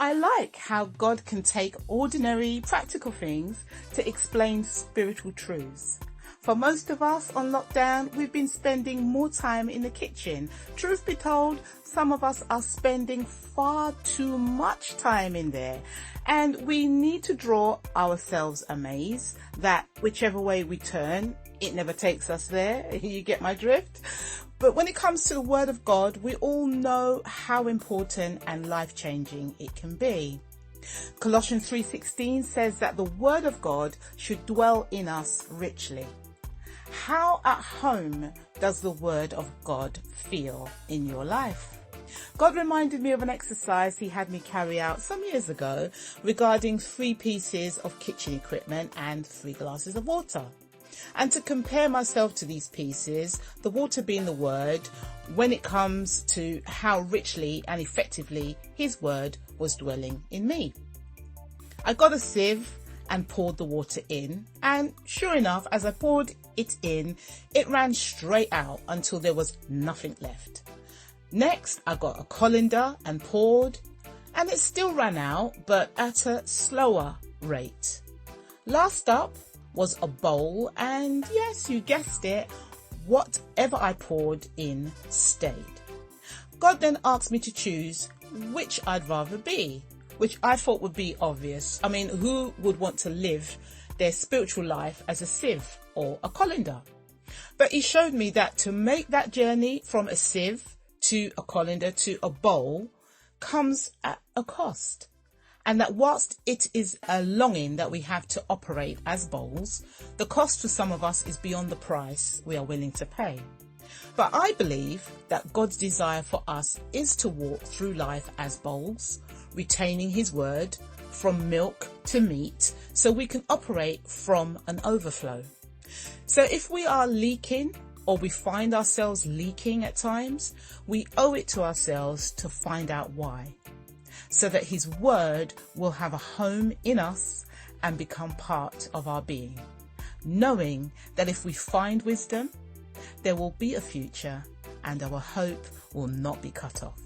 I like how God can take ordinary, practical things to explain spiritual truths. For most of us on lockdown, we've been spending more time in the kitchen. Truth be told, some of us are spending far too much time in there. And we need to draw ourselves a maze that whichever way we turn, it never takes us there. You get my drift? But when it comes to the Word of God, we all know how important and life-changing it can be. Colossians 3:16 says that the Word of God should dwell in us richly. How at home does the Word of God feel in your life? God reminded me of an exercise he had me carry out some years ago regarding 3 pieces of kitchen equipment and 3 glasses of water. And to compare myself to these pieces, the water being the Word, when it comes to how richly and effectively his Word was dwelling in me. I got a sieve and poured the water in, and sure enough, as I poured it in, it ran straight out until there was nothing left. Next, I got a colander and poured, and it still ran out, but at a slower rate. Last up was a bowl, and yes, you guessed it, whatever I poured in stayed. God then asked me to choose which I'd rather be, which I thought would be obvious. I mean, who would want to live their spiritual life as a sieve or a colander? But he showed me that to make that journey from a sieve to a colander to a bowl comes at a cost. And that whilst it is a longing that we have to operate as bowls, the cost for some of us is beyond the price we are willing to pay. But I believe that God's desire for us is to walk through life as bowls, retaining his word from milk to meat, so we can operate from an overflow. So if we are leaking, or we find ourselves leaking at times, we owe it to ourselves to find out why, so that his word will have a home in us and become part of our being, knowing that if we find wisdom, there will be a future and our hope will not be cut off.